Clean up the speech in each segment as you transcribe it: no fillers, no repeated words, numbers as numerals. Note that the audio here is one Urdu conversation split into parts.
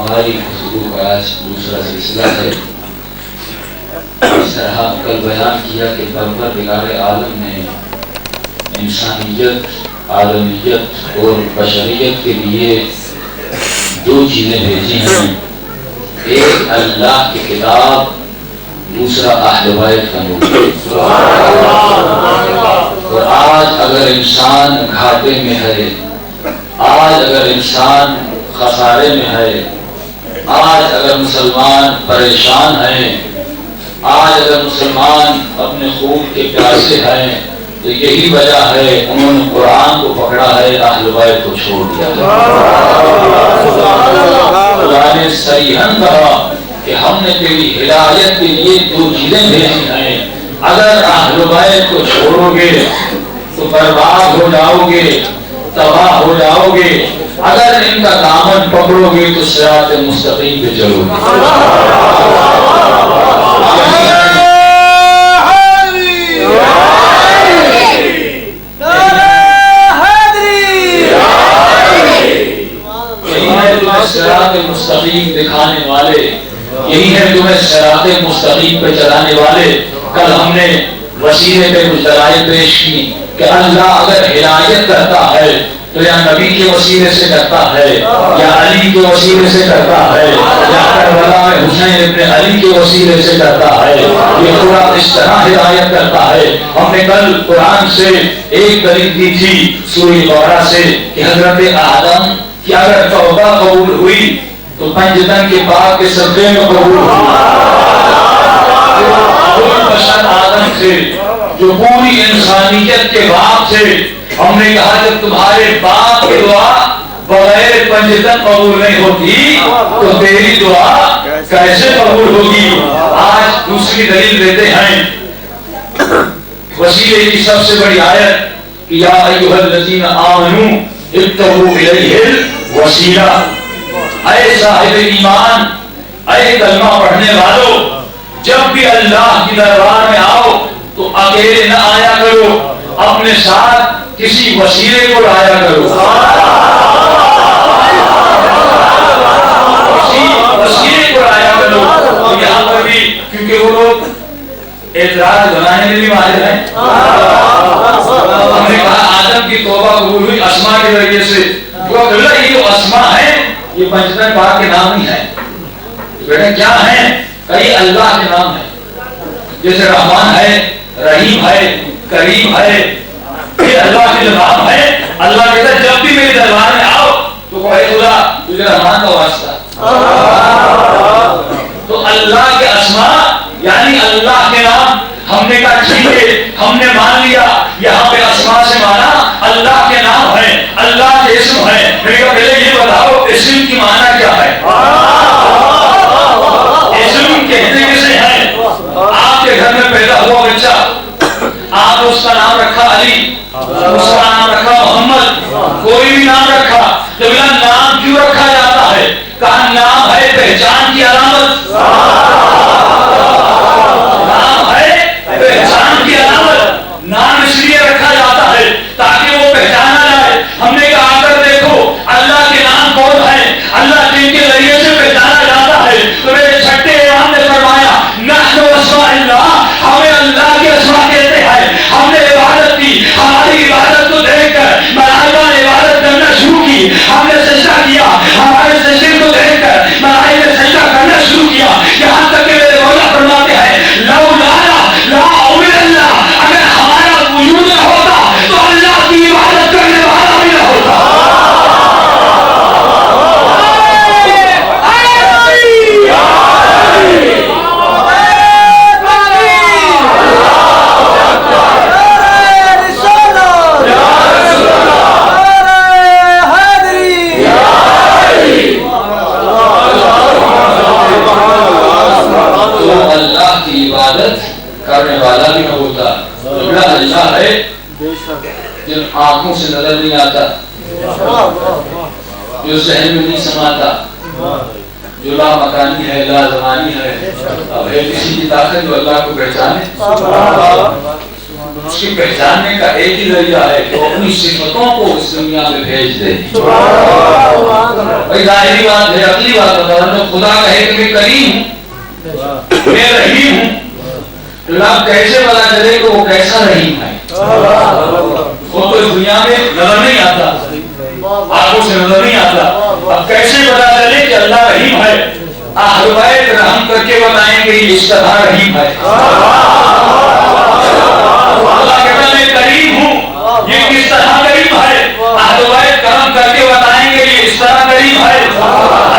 ہماری گفتگو کا آج دوسرا سلسلہ ہے۔ اس طرح کل بیان کیا کہ پروردگار عالم نے انسانیت، عالمیت اور بشریت کے لیے دو چیزیں بھیجی ہیں، ایک اللہ کی کتاب، دوسرا اہل بیت کا نور۔ اور آج اگر انسان گھاٹے میں ہے، آج اگر انسان خسارے میں ہے، آج اگر مسلمان پریشان ہیں، آج اگر مسلمان اپنے خون کے پیاسے ہیں، تو یہی وجہ ہے انہوں نے قرآن کو پکڑا ہے، اہل بیت کو چھوڑ دیا ہے۔ خدا نے صریحاً کہا کہ ہم نے تیری ہدایت کے لیے دو چیزیں بھیجی ہیں، اگر اہل بیت کو چھوڑو گے تو برباد ہو جاؤ گے، تباہ ہو جاؤ گے، اگر ان کا دامن پکڑو گے تو صراط مستقیم پہ چلو گے۔ صراط مستقیم دکھانے والے، یہی ہے تمہیں صراط مستقیم پہ چلانے والے۔ کل ہم نے وسیلے پہ کچھ دلائل پیش کی کہ اللہ اگر ہدایت کرتا ہے تو یا نبی کے وسیلے سے کرتا ہے، یا علی کے وسیلے سے کرتا ہے، یا کربلا میں حسین ابن علی کے وسیلے سے کرتا ہے، یہ قرآن اس طرح ہدایت کرتا ہے۔ ہم نے کل قرآن سے ایک دلیل دی تھی سورہ بقرہ سے کہ حضرت آدم کہ اگر توبہ قبول ہوئی تو پنجتن کے پاک کے صدقے میں قبول ہوئی۔ بشر آدم سے جو پوری انسانیت کے باپ تھے، ہم نے کہا جب تمہارے باپ کی دعا بغیر پنجتن قبول نہیں ہوتی تو تیری دعا کیسے قبول ہوگی؟ آج دوسری دلیل دیتے ہیں، وسیلے کی سب سے بڑی آیت کہ یا ایھا الذین آمنوا ابتغوا الیہ الوسیلہ، اے صاحب ایمان، اے کلمہ پڑھنے والو، جب بھی اللہ کی دربار میں آؤ تو اکیلے نہ آیا کرو، اپنے ساتھ کسی وسیلے کو لایا کرو، کسی وسیلے کو لایا کرو۔ اور یہاں پر بھی کیونکہ وہ لوگ اعتراض بنانے میں بھی ماہر ہیں، ہم نے کہا آدم کی توبہ قبول ہوئی اسماء کے ذریعے سے، جو اللہ یہ جو اسماء ہیں یہ پنجتن پاک کے نام ہی ہیں، بیٹا کیا ہیں؟ کئی اللہ کے نام ہیں، جیسے رحمان ہے، رحیم ہے، کریم ہے، یہ اللہ کے نام ہے۔ اللہ کہتا ہے جب بھی میرے دربار میں آؤ تو اے خدا تجھے رحمان کا واسطہ، تو اللہ کے اسماء یعنی اللہ کے نام۔ ہم نے کہا ٹھیک ہے، ہم نے مان لیا یہاں پہ اسماء سے مانا اللہ کے نام ہے، اللہ کے اسم ہے۔ میں نے کہا پہلے یہ بتاؤ اسم کی معنی کیا ہے؟ اسم کہتے کسے ہیں؟ آپ کے گھر میں پیدا ہوا بچہ، آپ اس کا نام رکھا علی، اس کا نام رکھا محمد، کوئی بھی نام رکھا، تو بلا نام کیوں رکھا جاتا ہے؟ کہا نام ہے پہچان کی علامت، نام ہے پہچان کی علامت۔ نام اس لیے رکھا جاتا ہے تاکہ وہ پہچانا جائے۔ ہم نے کہا کر دیکھو اللہ کے نام کون ہے، اللہ جن کے ذریعے سے پہچانا جاتا ہے، تو میرے چھٹے امام نے فرمایا نحن اسماء اللہ، ہمیں اللہ کے اسماء کہتے ہیں۔ ہم نے عبادت کی، ہماری عبادت کو دیکھ کر ملائکہ نے عبادت کرنا شروع کی، ہم نے سجدہ کیا، ہمارے سجدے کو دیکھ کر ملائکہ نے سجدہ کرنا شروع کیا، یہاں تک کہ میرے مولا فرماتے ہیں لو لا عبد اللہ، اگر ہمارا وجود نہ ہوتا تو اللہ کی عبادت کرنے والا بھی نہ ہوتا۔ کرنے والا بھی نہ ہوتا۔ اللہ ہے جن آنکھوں سے نظر نہیں آتا، جو ذہن میں نہیں سماتا، جو لا مکانی ہے، لا زمانی ہے، اب ہے کسی کی طاقت جو اللہ کو پہچانے؟ اس کی پہچاننے کا ایک ہی ذریعہ ہے کہ وہ اپنی صفتوں کو اس دنیا میں بھیج دے۔ بھائی ظاہری بات ہے، عقلی بات بتا رہا ہوں. خدا کہے کہ میں کریم ہوں، میں رحیم ہوں، اللہ کیسے پتا چلے کہ وہ کیسا رحیم ہے؟ وہ تو دنیا میں نظر نہیں آتا، آنکھوں سے نظر نہیں آتا. اب کیسے پتا چلے کہ اللہ رحیم ہے؟ اہل بیت رحم کر کے بتائیں گے یہ اس طرح رحیم ہے. اللہ کہتا ہے میں کریم ہوں، یہ کس طرح کریم ہے؟ اہل بیت کرم کر کے بتائیں گے یہ اس طرح کریم ہے.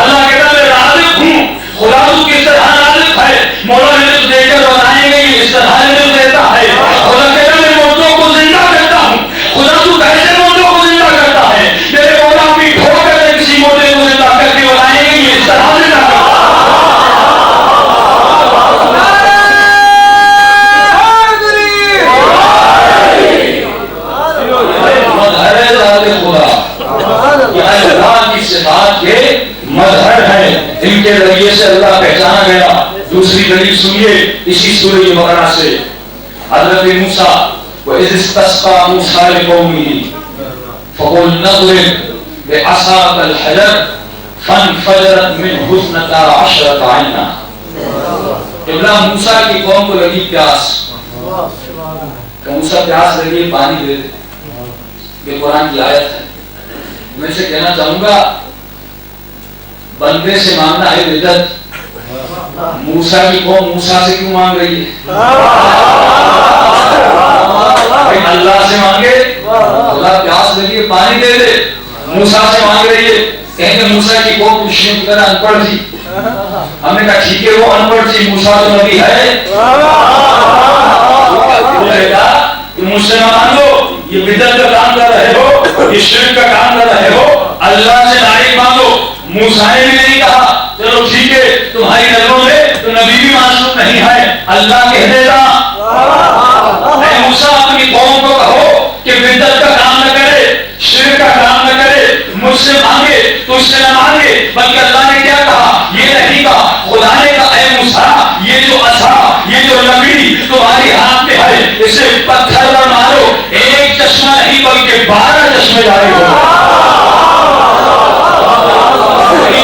اللہ کہتا ہے میں رازق ہوں، خدا تو کس طرح رازق ہے؟ مولا رزق دے کر بتائیں گے یہ اس طرح رزق دیتا ہے. خدا کہتا ہے میں مردوں کو زندہ کرتا ہوں، خدا تو کیسے مردوں کو زندہ کرتا ہے؟ میرے مولا بھی ٹھو کر کسی مردے کو زندہ کر کے بتائیں گے یہ اس طرح زندہ کرتا ہے. مظہر ہے، ان کے ذریعے سے اللہ پہچانا گیا. دوسری دلیل سنیے اسی سورہ بقرہ سے. حضرت موسیٰ وَإِذِ اسْتَسْقَىٰ مُوسَىٰ لِقَوْمِهِ فَقُلْنَا اضْرِبْ بِعَصَاكَ الْحَجَرَ فَانْفَجَرَتْ مِنْهُ اثْنَتَا عَشْرَةَ عَيْنًا. قبلہ موسیٰ کی قوم کو لگی پیاس، کہ موسیٰ پیاس لگی پانی دے دے. یہ قرآن کی آیت ہے. میں سے کہنا چاہوں گا بندے سے مانگنا ہے بدعت. موسیٰ کی قوم موسیٰ سے کیوں مانگ رہی ہے؟ اللہ سے مانگے، اللہ پیاس لگی پانی دے دے. موسیٰ سے مانگ رہی ہے، کہیں کہ موسیٰ کی قوم مشرک کی طرح ان پڑھ تھی. ہم نے کہا ٹھیک ہے وہ ان پڑھ تھی، موسیٰ تو نبی ہے. مجھ سے نہ مانگو، یہ بدعت کا کام کر رہے ہو، یہ شرک کا کام کر رہے ہو. اللہ سے ڈائریکٹ مانگو. موسیٰ نے بھی نہیں کہا چلو ٹھیک ہے تمہاری نظروں میں تو نبی بھی معصوم نہیں ہے، اللہ کہہ دے گا اے موسیٰ اپنی قوم کو کہو کہ بدعت کا کام نہ کرے، شرک کا کام نہ کرے، مجھ سے مانگے تو اس سے نہ مانگے. بلکہ اللہ نے کیا کہا؟ یہ نہیں کہا. خدا نے کہا اے موسیٰ یہ جو عصا، یہ جو لکڑی تمہاری ہاتھ میں ہے اسے پتھر پر مارو. ایک چشمہ نہیں بلکہ 12 چشمے جاری ہو.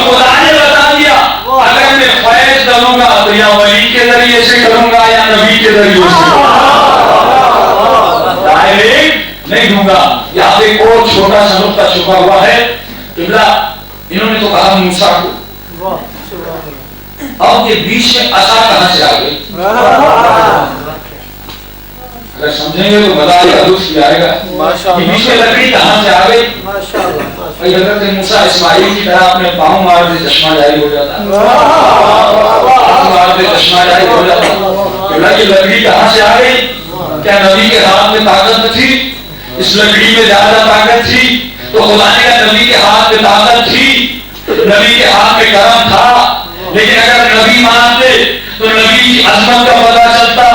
خدا نے بتا دیا اگر میں فیض ڈالوں گا تو یا ولی کے ذریعے سے کروں گا یا نبی کے ذریعے سے، ڈائریکٹ نہیں دوں گا. یہاں پہ ایک اور چھوٹا سا نقطہ چھپا ہوا ہے. قبلہ انہوں نے تو کہا موسیٰ کو، اب یہ بیچ میں عصا کہاں سے آ گئی؟ اگر سمجھیں گے تو مزہ آئے گا، دوست بھی آئے گا. یہ بیچ میں لکڑی کہاں سے آ گئی؟ حضرت موسیٰ اسماعیل کی طرح اپنے پاؤں مارتے چشمہ جاری ہو جاتا، مارتے چشمہ جاری ہو جاتا. یہ لکڑی کہاں سے آ گئی؟ کیا نبی کے ہاتھ میں طاقت تھی؟ اس لکڑی میں زیادہ طاقت تھی تو خدا نے کہا نبی کے ہاتھ میں طاقت تھی، نبی کے ہاتھ میں کرم تھا. لیکن اگر نبی مانتے تو نبی کی عظمت کا پتہ چلتا.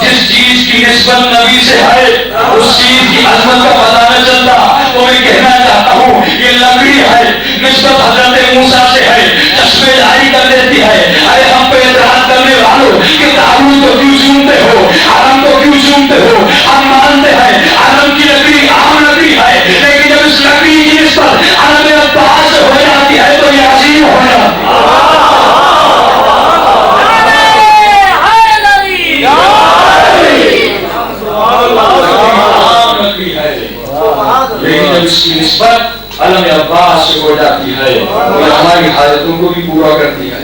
جس چیز کی نسبت نبی سے ہے اس چیز کی عظمت کا پتہ نہ چلتا. تو میں کہنا چاہتا ہوں یہ لکڑی ہے، نسبت حضرت موسیٰ سے ہے، چشمے جاری کر دیتی ہے. ارے ہم پہ اعتراض کرنے والوں کہ دارون کو کیوں چومتے ہو، حرم کو کیوں چومتے ہو؟ ہم مانتے ہیں حرم کی لکڑی عام لکڑی ہے، لیکن جب اس لکڑی کی نسبت حرم عباس سے ہو جاتی ہے تو یہ عظیم ہو جاتی ہے. لیکن جب اس کی نسبت علم عباس سے ہو جاتی ہے وہ ہماری حاجتوں کو بھی پورا کرتی ہے،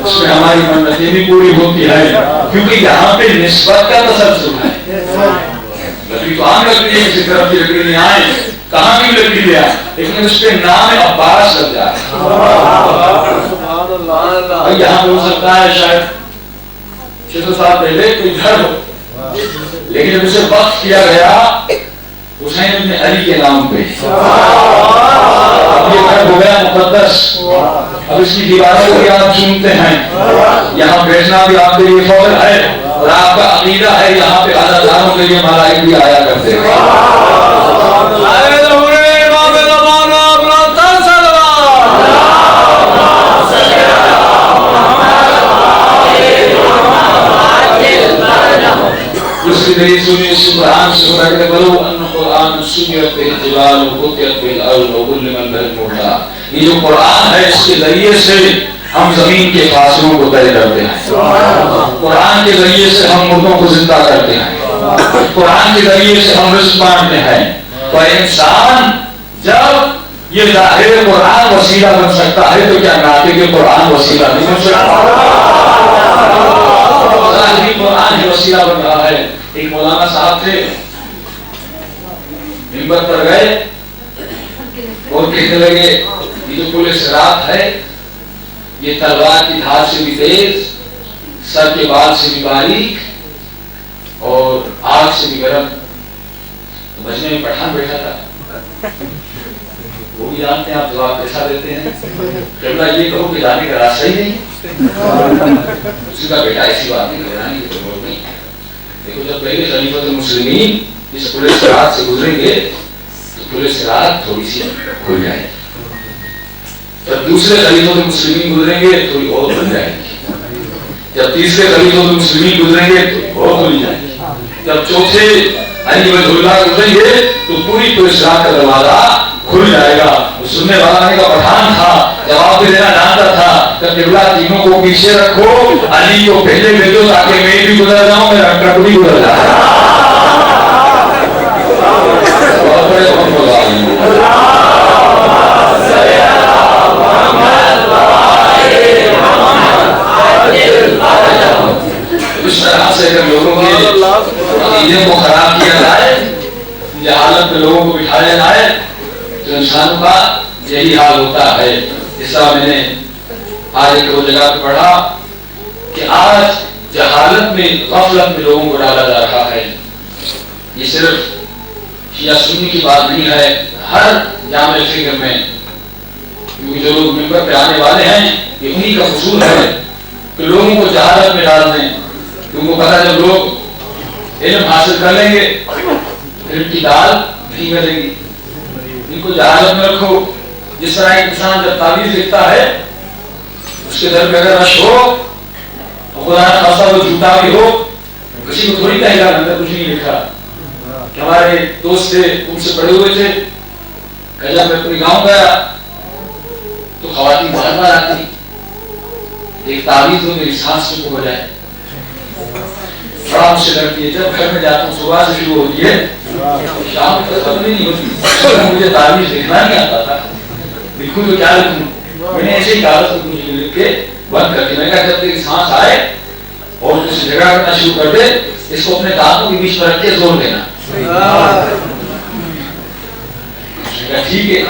اس میں ہماری منتیں بھی پوری ہوتی ہے. کیونکہ یہاں پہ نسبت کا تسلسل ہے. لکڑی تو عام لکڑی ہے، کسی طرف کی لکڑی نہیں آئے، کہاں کی لکڑی لیا، لیکن اس پہ نام عباس لگ جائے. یہاں ہو سکتا ہے شاید 600 سال پہلے کوئی گھر ہو، لیکن جب اسے وقف کیا گیا حسین ابن علی کے نام پہ، اب یہ گھر ہو گیا مقدس. اب اس کی دیواروں کو بھی آپ چومتے ہیں، یہاں بیٹھنا بھی آپ کے لیے فضل ہے اور آپ کا عقیدہ ہے یہاں پہ عزاداروں کے لیے ملائکہ بھی آیا کرتے ہیں. دوسری دلیل سنیے قرآن سے بلو ان قرآن سنیت بالجبال وقطعت بالارض وظلمت بالموتى. یہ جو قرآن ہے اس کے ذریعے سے ہم زمین کے فاصلوں کو طے کرتے ہیں، قرآن کے ذریعے سے ہم مردوں کو زندہ کرتے ہیں، قرآن کے ذریعے سے ہم رزق بانٹتے ہیں۔ تو انسان جب یہ ظاہر قرآن وسیلہ بن سکتا ہے تو کیا ناطق قرآن وسیلہ نہیں بن سکتا؟ ظاہری قرآن ہی وسیلہ بن رہا ہے۔ ایک مولانا صاحب تھے، منبر پر گئے اور کہنے لگے یہ جو پل صراط ہے یہ تلوار کی دھار سے بھی تیز، سر کے بال سے بھی باریک اور آگ سے بھی گرم۔ بجنے میں پٹھان بیٹھا تھا، وہ بھی جانتے ہیں آپ جواب کیسا دیتے ہیں، قبلہ یہ کہو کہ جانے کا راستہ ہی نہیں، اسی کا بیٹا ایسی بات نہیں گھبرانے کی ضرورت نہیں۔ دیکھو جب پہلے خلیفۃ المسلمین اس پل صراط سے گزریں گے تو پل صراط تھوڑی سی کھل جائے گی، جب دوسرے خلیفۃ المسلمین گزریں گے تھوڑی اور بن جائے گی، جب تیسرے خلیفۃ المسلمین گزریں گے تو اور کھل جائے گی، جب چوتھے علی ولی اللہ گزریں گے تو پوری پل صراط کا دروازہ کھل جائے گا۔ وہ سننے والا کا پٹھان تھا، جواب بھی دینا جانتا تھا کہ قبلہ تینوں کو پیچھے رکھو، علی کو پہلے بھیجو تاکہ میں بھی گزر جاؤں، میرا ٹرک بھی گزر جائے۔ اس طرح سے اگر لوگوں کے عقیدے کو خراب کیا جائے، جہالت میں لوگوں کو بٹھایا جائے تو انسانوں کا یہی حال ہوتا ہے۔ اس طرح میں نے آج ایک دو جگہ پہ پڑھا کہ آج جہالت میں غفلت میں لوگوں کو ڈالا جا رہا ہے۔ یہ صرف شیعہ سنی کی بات نہیں ہے، ہر جامع فکر میں، کیونکہ جو لوگ منبر پہ آنے والے ہیں یہ انہی کا قصور ہے کہ لوگوں کو جہالت میں ڈال دیں، کیونکہ پتہ جب لوگ علم حاصل کر لیں گے علم کی دال نہیں ملے گی، ان کو جہالت میں رکھو۔ جس طرح ایک انسان جب تعویذ لکھتا ہے اس کے در پہ اگر رش ہو خدا نہ خاصا وہ جھوٹا بھی ہو، کسی کو تھوڑی کہے گا اندر کچھ نہیں لکھا۔ کہ ہمارے دوست تھے ان سے پڑھے ہوئے تھے کہ جب میں اپنے گاؤں گیا تو خواتین بہت بار آتی، ایک تعویذ ہو میری سانس میں ہو جائے، بڑا مجھ سے لگتی ہے۔ جب گھر میں جاتا ہوں صبح سے شروع ہوتی ہے شام تک ختم ہی نہیں ہوتی، مجھے تعویذ لکھنا نہیں آتا تھا، لکھوں تو کیا لکھوں، میں نے ایسے ہی کاغذ پر کچھ لکھ کے بند کر دیا۔ میں کہا جب تک سانس آئے اور کچھ جھگڑا کرنا شروع کر دے اس کو اپنے دانتوں کے بیچ میں رکھ کے زور دینا۔ ٹھیک ہے،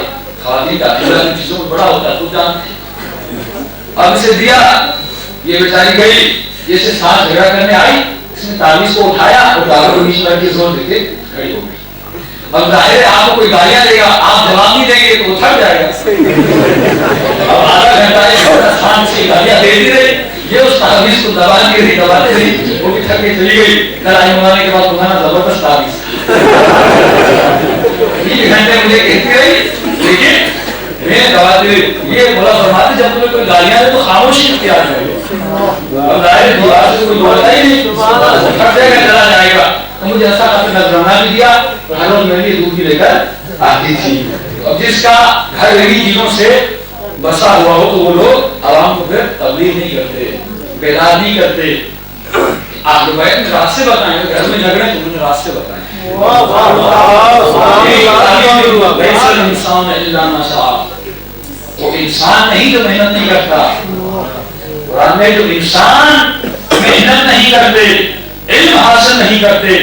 خواتین کا عقیدہ ان چیزوں میں بڑا ہوتا ہے تو جانتے ہیں۔ اب اسے دیا، یہ بیچاری گئی، جیسے سانس جھگڑا کرنے آئی اس نے تعویذ کو اٹھایا اور دانتوں کے بیچ میں رکھ کے زور دے کے کھڑی ہو گئی۔ اب ظاہر ہے آپ کو کوئی گالیاں دے گا، آپ جواب نہیں دیں گے تو وہ تھک جائے گا۔ اب آدھا گھنٹہ ایک گھنٹہ سانس سے گالیاں دیتی رہی، یہ اس تعویذ کو دباتی رہی، وہ بھی تھک کے چلی گئی۔ کل آئی منگانے کے بعد منگانا زبردست تعویذ، 3 گھنٹے مجھے کہتی رہی لیکن میں دباتی رہی۔ یہ بولا فرماتے جب تمہیں کوئی گالیاں دے تو خاموشی اختیار کرو۔ اب ظاہر دیوار سے کوئی بولتا ہی نہیں، تھک جائے گا، چلا جائے گا۔ مجھے ایسا نظرانہ بھی دیا، ہر روز میرے لیے دودھ بھی لے کر آتی تھی۔ اب جس کا گھر یہی چیزوں سے بسا ہوا ہو تو وہ لوگ عوام کو پھر تبلیغ نہیں کرتے، بیدار نہیں کرتے۔ آپ لوگ راستے بتائیں، گھر میں جھگڑے تو مجھے راستے بتائیں۔ وہ انسان نہیں جو محنت نہیں کرتا، قرآن میں جو انسان محنت نہیں کرتے، علم حاصل نہیں کرتے،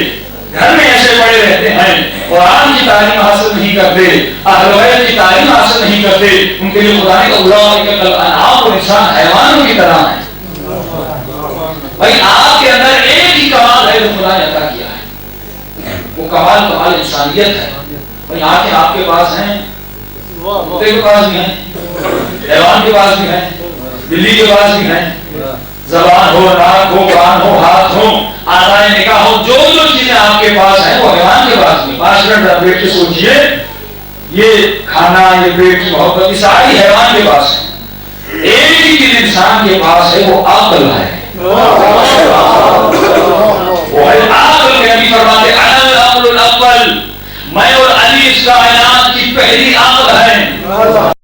گھر میں ایسے پڑے رہتے ہیں، قرآن کی تعلیم حاصل نہیں کرتے، اہل بیت کی تعلیم حاصل نہیں کرتے، ان کے لیے خدا نے اولئک کالانعام، اور انسان حیوانوں کی طرح ہے۔ بھائی آپ کے اندر ایک ہی کمال ہے جو خدا نے عطا کیا ہے، وہ کمال انسانیت ہے۔ بھائی آنکھیں آپ کے پاس ہیں، کتے کے پاس بھی ہیں، حیوان کے پاس بھی ہیں، بلی کے پاس بھی ہیں، زبان ہو، ناک ہو، کان ہو، ہاتھ ہو، اعضائے نکاح ہو، جو چیزیں آپ کے پاس ہیں وہ حیوان کے پاس نہیں۔ 5 منٹ آپ بیٹھ کے سوچئے، یہ کھانا، یہ پیٹ کی محبت، یہ ساری حیوان کے پاس ہے۔ ایک ہی چیز انسان کے پاس ہے، وہ عقل ہے۔ وہ عقل کے نبی فرماتے انا العقل الاول، میں اور علی اس کائنات کی پہلی عقل ہے۔